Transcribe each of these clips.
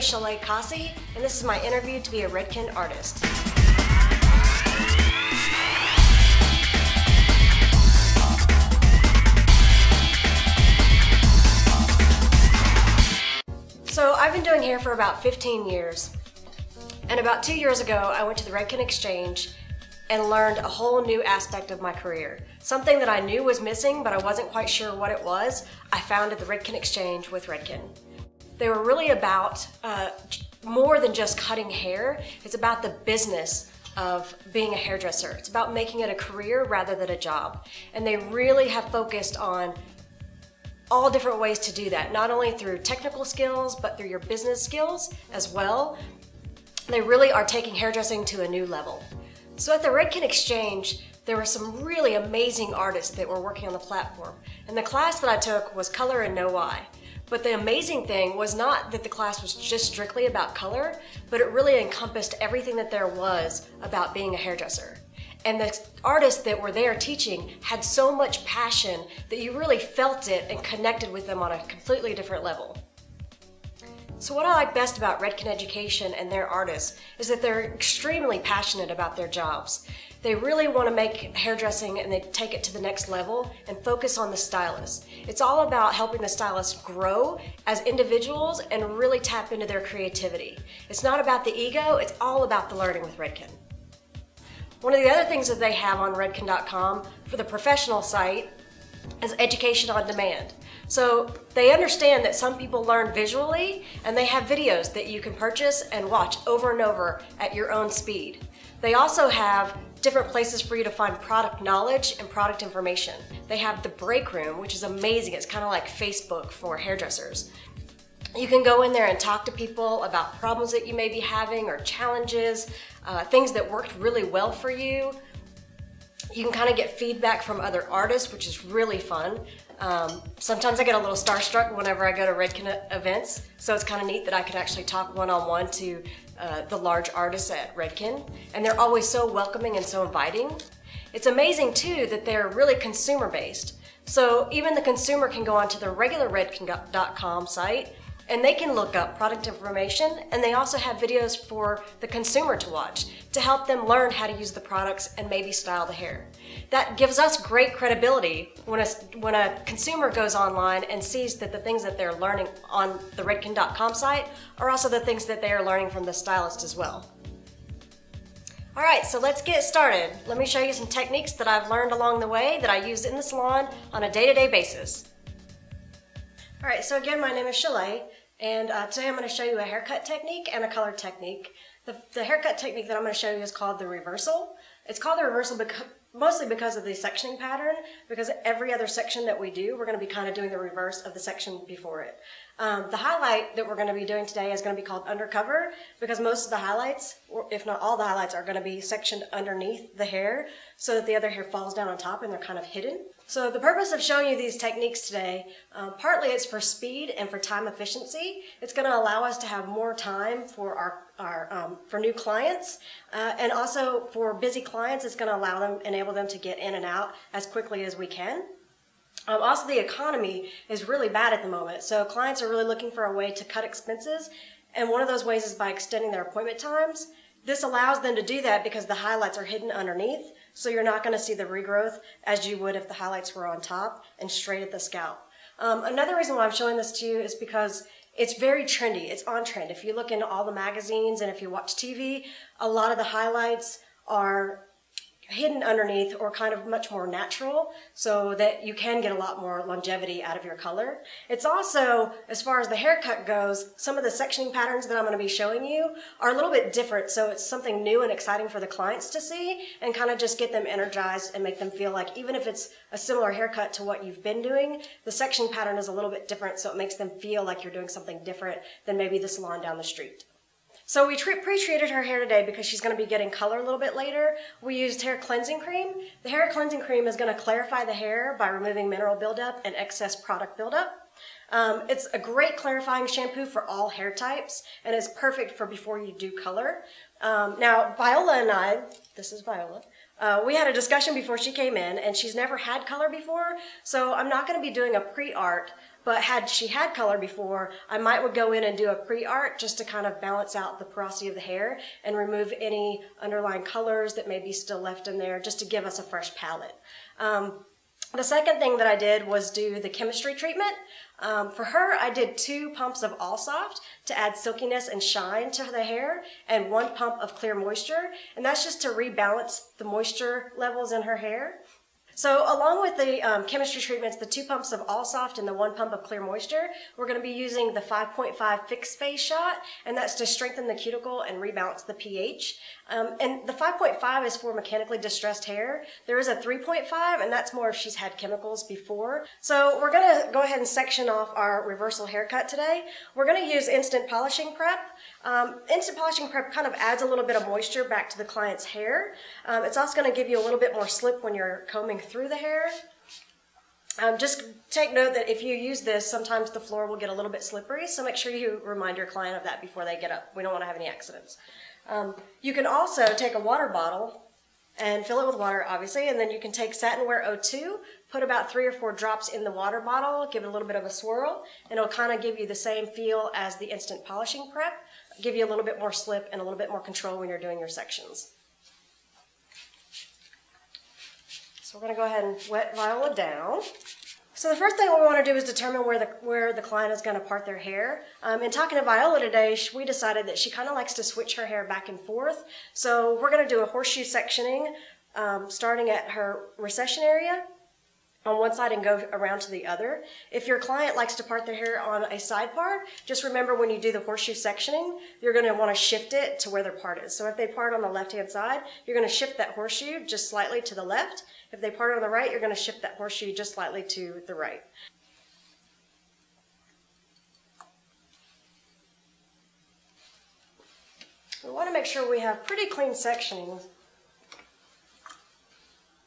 is Chalet Kossey, and this is my interview to be a Redken artist. So I've been doing hair for about 15 years, and about 2 years ago I went to the Redken Exchange and learned a whole new aspect of my career. Something that I knew was missing, but I wasn't quite sure what it was, I found at the Redken Exchange with Redken. They were really about more than just cutting hair. It's about the business of being a hairdresser. It's about making it a career rather than a job. And they really have focused on all different ways to do that, not only through technical skills, but through your business skills as well. They really are taking hairdressing to a new level. So at the Redken Exchange, there were some really amazing artists that were working on the platform. And the class that I took was Color and Know Why. But the amazing thing was not that the class was just strictly about color, but it really encompassed everything that there was about being a hairdresser. And the artists that were there teaching had so much passion that you really felt it and connected with them on a completely different level. So what I like best about Redken Education and their artists is that they're extremely passionate about their jobs. They really want to make hairdressing and they take it to the next level and focus on the stylist. It's all about helping the stylists grow as individuals and really tap into their creativity. It's not about the ego, it's all about the learning with Redken. One of the other things that they have on redken.com for the professional site is education on demand. So they understand that some people learn visually and they have videos that you can purchase and watch over and over at your own speed. They also have different places for you to find product knowledge and product information. They have the break room, which is amazing. It's kind of like Facebook for hairdressers. You can go in there and talk to people about problems that you may be having or challenges, things that worked really well for you. You can kind of get feedback from other artists, which is really fun. Sometimes I get a little starstruck whenever I go to Redken events, so it's kind of neat that I can actually talk one-on-one to the large artists at Redken, and they're always so welcoming and so inviting. It's amazing too that they're really consumer-based, so even the consumer can go onto the regular redken.com site and they can look up product information, and they also have videos for the consumer to watch to help them learn how to use the products and maybe style the hair. That gives us great credibility when a consumer goes online and sees that the things that they're learning on the redken.com site are also the things that they are learning from the stylist as well. All right, so let's get started. Let me show you some techniques that I've learned along the way that I use in the salon on a day-to-day basis. All right, so again, my name is Chalet, and today I'm going to show you a haircut technique and a color technique. The haircut technique that I'm going to show you is called the reversal. It's called the reversal mostly because of the sectioning pattern, because every other section that we do, we're going to be kind of doing the reverse of the section before it. The highlight that we're going to be doing today is going to be called undercover, because most of the highlights, or if not all the highlights, are going to be sectioned underneath the hair so that the other hair falls down on top and they're kind of hidden. So the purpose of showing you these techniques today, partly it's for speed and for time efficiency. It's going to allow us to have more time for for new clients, and also for busy clients, it's going to allow them, enable them to get in and out as quickly as we can. Also, the economy is really bad at the moment, so clients are really looking for a way to cut expenses, and one of those ways is by extending their appointment times. This allows them to do that because the highlights are hidden underneath, so you're not going to see the regrowth as you would if the highlights were on top and straight at the scalp. Another reason why I'm showing this to you is because it's very trendy. It's on trend. If you look into all the magazines and if you watch TV, a lot of the highlights are hidden underneath or kind of much more natural so that you can get a lot more longevity out of your color. It's also, as far as the haircut goes, some of the sectioning patterns that I'm going to be showing you are a little bit different, so it's something new and exciting for the clients to see and kind of just get them energized and make them feel like even if it's a similar haircut to what you've been doing, the sectioning pattern is a little bit different, so it makes them feel like you're doing something different than maybe the salon down the street. So we pre-treated her hair today because she's going to be getting color a little bit later. We used hair cleansing cream. The hair cleansing cream is going to clarify the hair by removing mineral buildup and excess product buildup. It's a great clarifying shampoo for all hair types, and it's perfect for before you do color. Now, Viola and I, this is Viola, we had a discussion before she came in, and she's never had color before, so I'm not going to be doing a pre-art but had she had color before, I would go in and do a pre-art just to kind of balance out the porosity of the hair and remove any underlying colors that may be still left in there, just to give us a fresh palette. The second thing that I did was do the chemistry treatment. For her, I did 2 pumps of All Soft to add silkiness and shine to the hair, and 1 pump of Clear Moisture, and that's just to rebalance the moisture levels in her hair. So along with the chemistry treatments, the 2 pumps of All Soft and the 1 pump of Clear Moisture, we're going to be using the 5.5 fixed phase shot, and that's to strengthen the cuticle and rebalance the pH. And the 5.5 is for mechanically distressed hair. There is a 3.5, and that's more if she's had chemicals before. So we're going to go ahead and section off our reversal haircut today. We're going to use Instant Polishing Prep. Instant Polishing Prep kind of adds a little bit of moisture back to the client's hair. It's also going to give you a little bit more slip when you're combing through the hair. Just take note that if you use this, sometimes the floor will get a little bit slippery, so make sure you remind your client of that before they get up. We don't want to have any accidents. You can also take a water bottle and fill it with water, obviously, and then you can take Satinware O2, put about 3 or 4 drops in the water bottle, give it a little bit of a swirl, and it'll kind of give you the same feel as the Instant Polishing Prep, give you a little bit more slip and a little bit more control when you're doing your sections. So we're going to go ahead and wet Viola down. So the first thing we want to do is determine where the client is going to part their hair. In talking to Viola today, we decided that she kind of likes to switch her hair back and forth. So we're going to do a horseshoe sectioning, starting at her recession area on one side and go around to the other. If your client likes to part their hair on a side part, just remember when you do the horseshoe sectioning, you're going to want to shift it to where their part is. So if they part on the left-hand side, you're going to shift that horseshoe just slightly to the left. If they part on the right, you're going to shift that horseshoe just slightly to the right. We want to make sure we have pretty clean sectioning.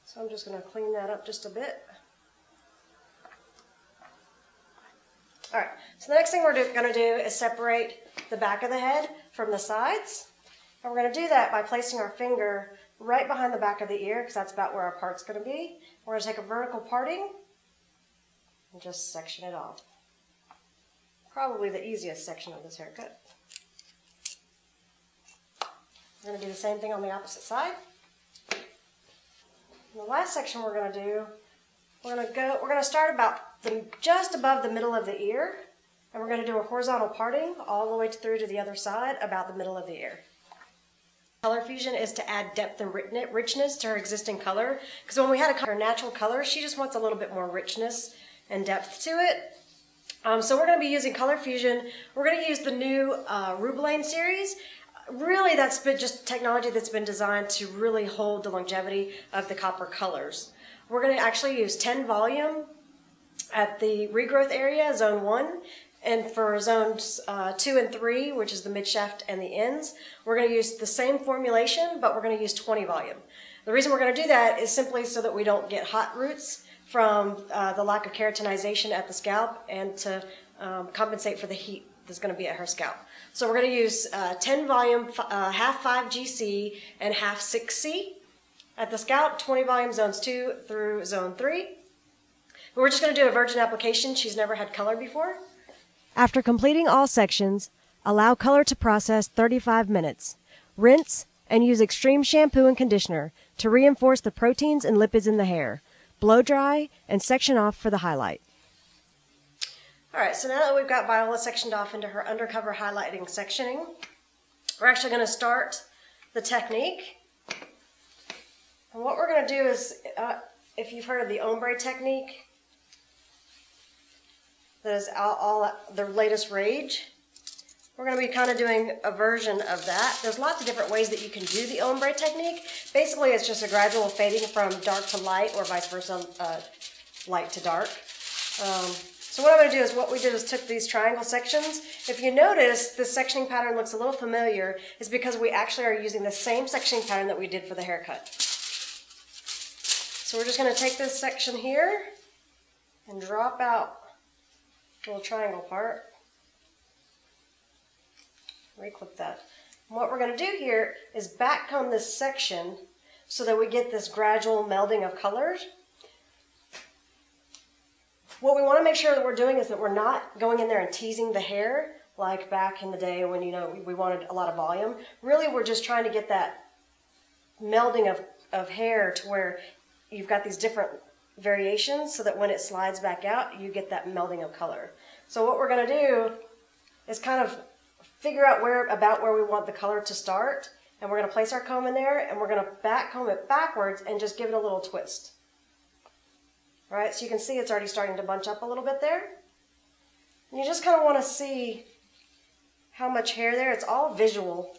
So I'm just going to clean that up just a bit. All right, so the next thing we're going to do is separate the back of the head from the sides. And we're going to do that by placing our finger right behind the back of the ear, because that's about where our part's going to be. We're going to take a vertical parting and just section it off. Probably the easiest section of this haircut. We're going to do the same thing on the opposite side. And the last section we're going to do, we're going to start about just above the middle of the ear, and we're going to do a horizontal parting all the way through to the other side about the middle of the ear. Color fusion is to add depth and richness to her existing color, because when we had her natural color, she just wants a little bit more richness and depth to it. So we're going to be using color fusion. We're going to use the new Rubelane series. Really, that's been just technology that's been designed to really hold the longevity of the copper colors. We're going to actually use 10 volume at the regrowth area, zone 1, and for zones 2 and 3, which is the midshaft and the ends, we're going to use the same formulation, but we're going to use 20 volume. The reason we're going to do that is simply so that we don't get hot roots from the lack of keratinization at the scalp, and to compensate for the heat that's going to be at her scalp. So we're going to use 10 volume, half 5 GC and half 6C at the scalp, 20 volume zones 2 through zone 3. We're just going to do a virgin application. She's never had color before. After completing all sections, allow color to process 35 minutes. Rinse and use extreme shampoo and conditioner to reinforce the proteins and lipids in the hair. Blow dry and section off for the highlight. All right, so now that we've got Viola sectioned off into her undercover highlighting sectioning, we're actually going to start the technique. And what we're going to do is, if you've heard of the ombre technique, that is all the latest rage, we're going to be kind of doing a version of that. There's lots of different ways that you can do the ombre technique. Basically, it's just a gradual fading from dark to light, or vice versa, light to dark. So what I'm going to do is, what we did is took these triangle sections. If you notice, this sectioning pattern looks a little familiar, is because we actually are using the same sectioning pattern that we did for the haircut. So we're just going to take this section here and drop out the little triangle part. Reclip that. And what we're going to do here is back comb this section so that we get this gradual melding of colors. What we want to make sure that we're doing is that we're not going in there and teasing the hair like back in the day when, you know, we wanted a lot of volume. Really, we're just trying to get that melding of hair to where you've got these different variations so that when it slides back out, you get that melding of color. So what we're going to do is kind of figure out about where we want the color to start, and we're going to place our comb in there, and we're going to back comb it backwards and just give it a little twist. All right, so you can see it's already starting to bunch up a little bit there. And you just kind of want to see how much hair there. It's all visual.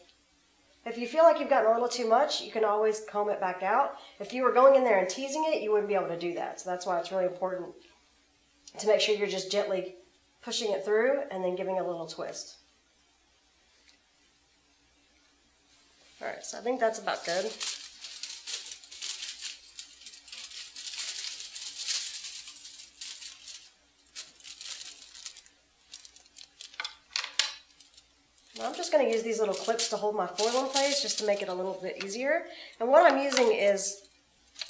If you feel like you've gotten a little too much, you can always comb it back out. If you were going in there and teasing it, you wouldn't be able to do that. So that's why it's really important to make sure you're just gently pushing it through and then giving a little twist. All right, so I think that's about good. Now I'm just going to use these little clips to hold my foil in place just to make it a little bit easier. And what I'm using is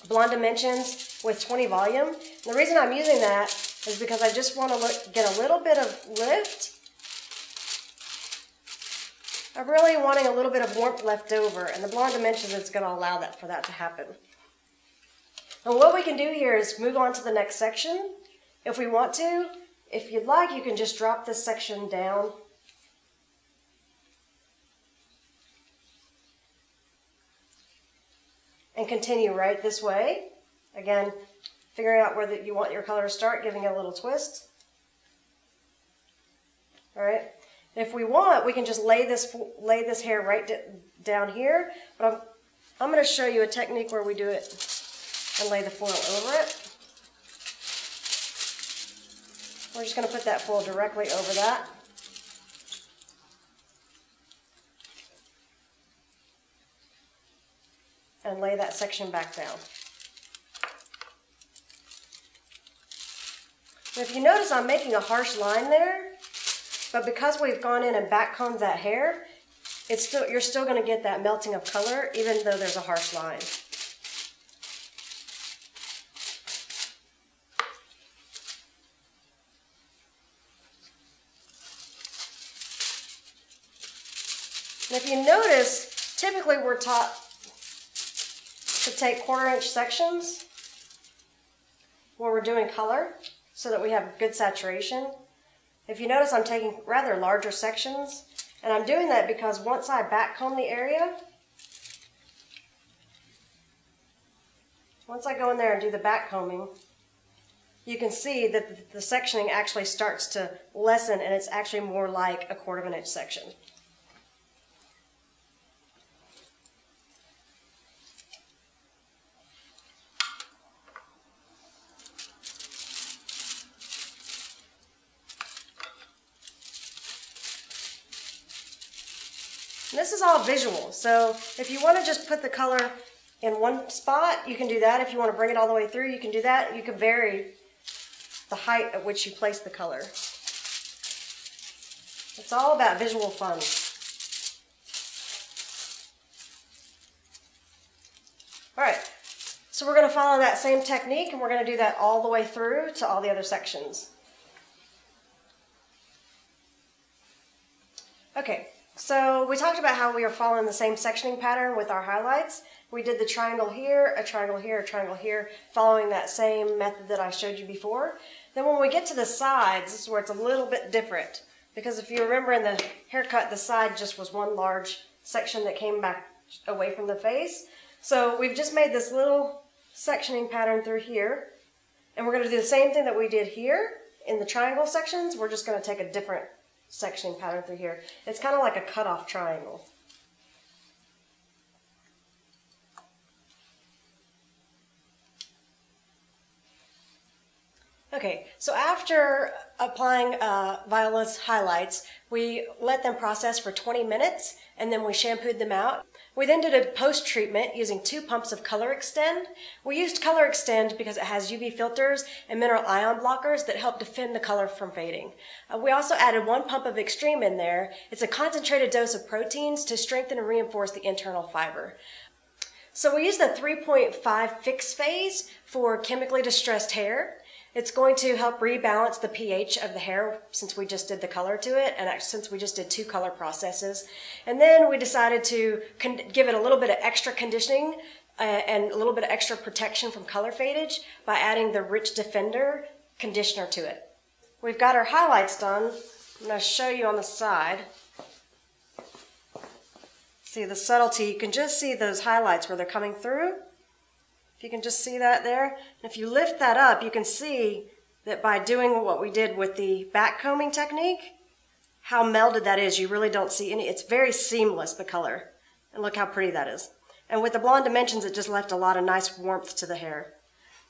Blonde Dimensions with 20 volume. And the reason I'm using that is because I just want to get a little bit of lift. I'm really wanting a little bit of warmth left over, and the Blonde Dimensions is going to allow that for that to happen. And what we can do here is move on to the next section if we want to. If you'd like, you can just drop this section down. And continue right this way. Again, figuring out where you want your color to start, giving it a little twist. All right. And if we want, we can just lay this hair right down here. But I'm going to show you a technique where we do it and lay the foil over it. We're just going to put that foil directly over that. And lay that section back down. And if you notice, I'm making a harsh line there, but because we've gone in and back combed that hair, you're still going to get that melting of color even though there's a harsh line. And if you notice, typically we're taught to take 1/4 inch sections when we're doing color so that we have good saturation. If you notice, I'm taking rather larger sections, and I'm doing that because once I back comb the area, once I go in there and do the back combing, you can see that the sectioning actually starts to lessen, and it's actually more like a 1/4 inch section. This is all visual, so if you want to just put the color in one spot, you can do that. If you want to bring it all the way through, you can do that. You can vary the height at which you place the color. It's all about visual fun. All right, so we're going to follow that same technique, and we're going to do that all the way through to all the other sections. Okay. So we talked about how we are following the same sectioning pattern with our highlights. We did the triangle here, a triangle here, a triangle here, following that same method that I showed you before. Then when we get to the sides, this is where it's a little bit different. Because if you remember in the haircut, the side just was one large section that came back away from the face. So we've just made this little sectioning pattern through here. And we're going to do the same thing that we did here in the triangle sections. We're just going to take a different sectioning pattern through here. It's kind of like a cut-off triangle. Okay, so after applying Viola's highlights, we let them process for 20 minutes and then we shampooed them out. We then did a post-treatment using 2 pumps of Color Extend. We used Color Extend because it has UV filters and mineral ion blockers that help defend the color from fading. We also added 1 pump of Extreme in there. It's a concentrated dose of proteins to strengthen and reinforce the internal fiber. So we used the 3.5 fix phase for chemically distressed hair. It's going to help rebalance the pH of the hair since we just did the color to it, and since we just did 2 color processes. And then we decided to give it a little bit of extra conditioning and a little bit of extra protection from color fadage by adding the Rich Defender conditioner to it. We've got our highlights done. I'm going to show you on the side. See the subtlety, you can just see those highlights where they're coming through. If you can just see that there. And if you lift that up, you can see that by doing what we did with the back combing technique, how melded that is. You really don't see any, it's very seamless, the color. And look how pretty that is. And with the blonde dimensions, it just left a lot of nice warmth to the hair.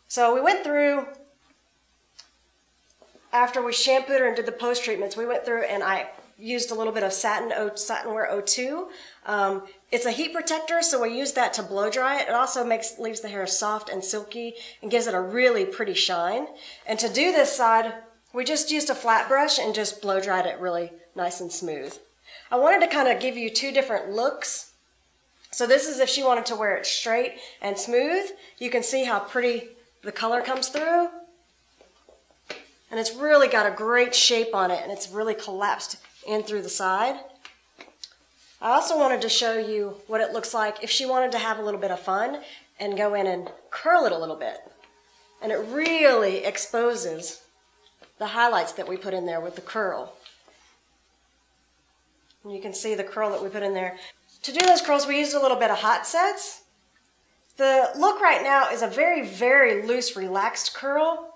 So we went through, after we shampooed her and did the post treatments, we went through and I used a little bit of Satinwear 02. It's a heat protector, so we use that to blow dry it. It also leaves the hair soft and silky and gives it a really pretty shine. And to do this side, we just used a flat brush and just blow dried it really nice and smooth. I wanted to kind of give you 2 different looks. So this is if she wanted to wear it straight and smooth. You can see how pretty the color comes through. And it's really got a great shape on it, and it's really collapsed in through the side. I also wanted to show you what it looks like if she wanted to have a little bit of fun and go in and curl it a little bit. And it really exposes the highlights that we put in there with the curl. And you can see the curl that we put in there. To do those curls, we used a little bit of hot sets. The look right now is a very, very loose, relaxed curl.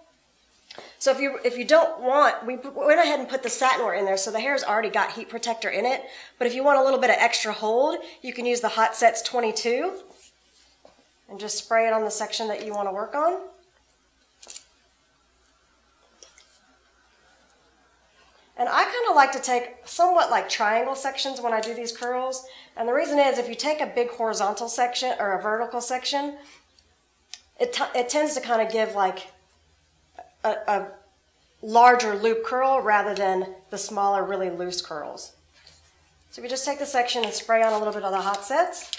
So if you don't want, we went ahead and put the Satinwear in there, so the hair's already got heat protector in it. But if you want a little bit of extra hold, you can use the Hot Sets 22 and just spray it on the section that you want to work on. And I kind of like to take somewhat like triangle sections when I do these curls. And the reason is if you take a big horizontal section or a vertical section, it tends to kind of give like a larger loop curl rather than the smaller, really loose curls. So we just take the section and spray on a little bit of the Hot Sets.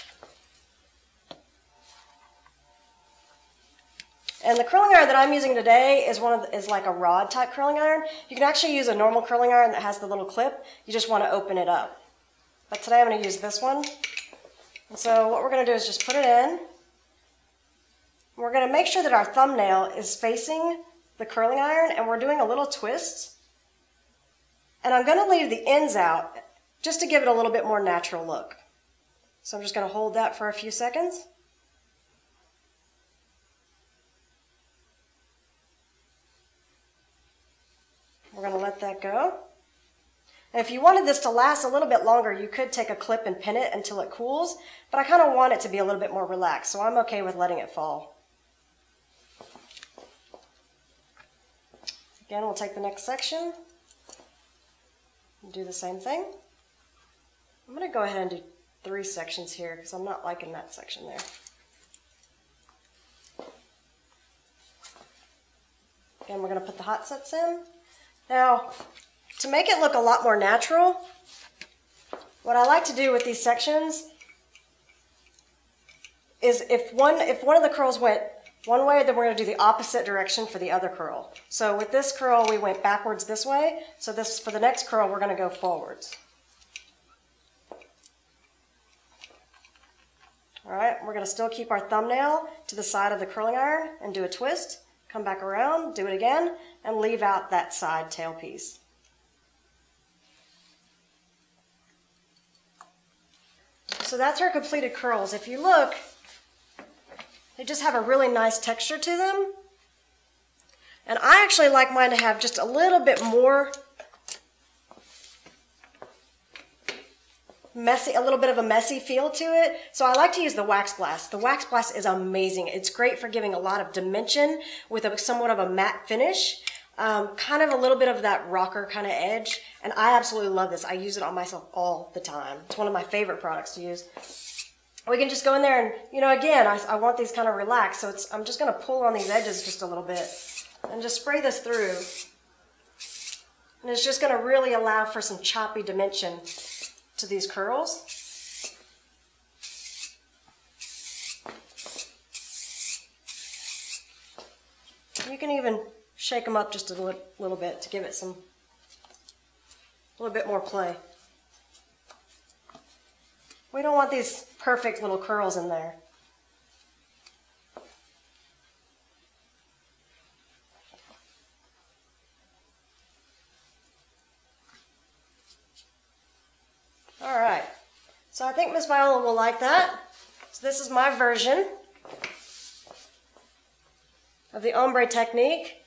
And the curling iron that I'm using today is like a rod type curling iron. You can actually use a normal curling iron that has the little clip. You just want to open it up. But today I'm going to use this one. And so what we're going to do is just put it in. We're going to make sure that our thumbnail is facing the curling iron, and we're doing a little twist. And I'm going to leave the ends out just to give it a little bit more natural look. So I'm just going to hold that for a few seconds. We're going to let that go. And if you wanted this to last a little bit longer, you could take a clip and pin it until it cools, but I kind of want it to be a little bit more relaxed, so I'm okay with letting it fall. Again, we'll take the next section and do the same thing. I'm going to go ahead and do 3 sections here because I'm not liking that section there. Again, we're going to put the Hot Sets in. Now, to make it look a lot more natural, what I like to do with these sections is if one of the curls went one way, then we're going to do the opposite direction for the other curl. So with this curl, we went backwards this way. So this, for the next curl, we're going to go forwards. All right, we're going to still keep our thumbnail to the side of the curling iron and do a twist. Come back around, do it again, and leave out that side tail piece. So that's our completed curls. If you look, they just have a really nice texture to them. And I actually like mine to have just a little bit more messy, a little bit of a messy feel to it. So I like to use the Wax Blast. The Wax Blast is amazing. It's great for giving a lot of dimension with somewhat of a matte finish. Kind of a little bit of that rocker kind of edge. And I absolutely love this. I use it on myself all the time. It's one of my favorite products to use. We can just go in there and, you know, again, I want these kind of relaxed, so I'm just going to pull on these edges just a little bit and just spray this through. And it's just going to really allow for some choppy dimension to these curls. You can even shake them up just a little bit to give it a little bit more play. We don't want these perfect little curls in there. All right, so I think Miss Viola will like that. So this is my version of the ombre technique.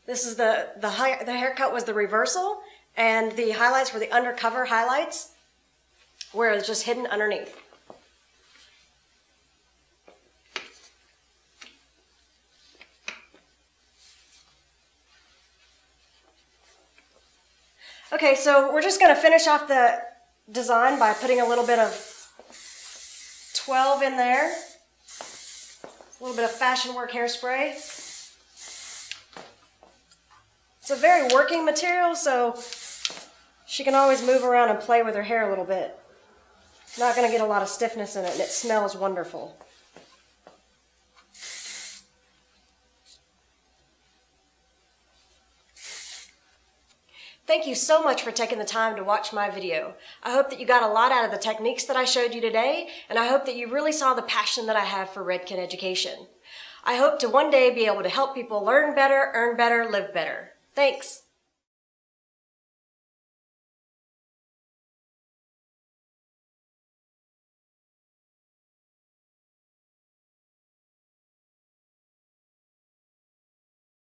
This is the haircut was the reversal, and the highlights were the undercover highlights, where it's just hidden underneath. Okay, so we're just going to finish off the design by putting a little bit of 12 in there, a little bit of Fashion Work hairspray. It's a very working material, so she can always move around and play with her hair a little bit. Not going to get a lot of stiffness in it, and it smells wonderful. Thank you so much for taking the time to watch my video. I hope that you got a lot out of the techniques that I showed you today, and I hope that you really saw the passion that I have for Redken education. I hope to one day be able to help people learn better, earn better, live better. Thanks.